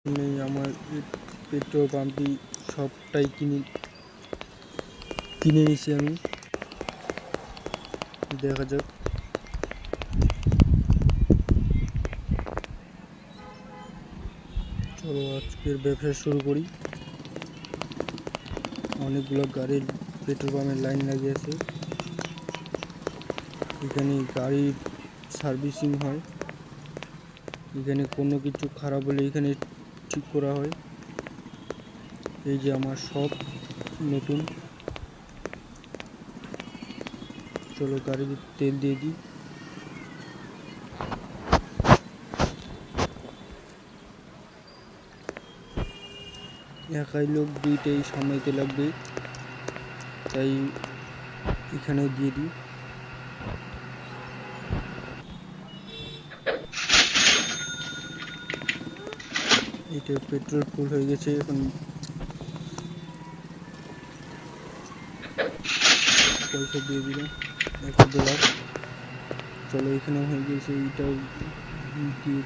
নেই আমার পেট্রোল পাম্পটি সবটাই কিনে নিয়েছি আমি। দেখা যাক। চলো আজকের ব্যবসা শুরু করি। অনেকগুলো গাড়ির পেট্রোল পাম্পের লাইন লাগিয়ে আছে। এখানে গাড়ির সার্ভিসিং হয়। এখানে কোনো কিছু খারাপ হলে এখানে ঠিক করা হয়। এই যে আমার সব নতুন। চলো গাড়িতে তেল দিয়ে দিই। একাই লোক দুইটাই সামলাইতে লাগবে, তাই এখানেও দিয়ে দিই। এটা পেট্রোল ফুল হয়ে গেছে, এখন পয়সা দিয়ে দিলাম $1। চলো এখানেও হয়ে গেছে, এইটাও দিয়ে দিই।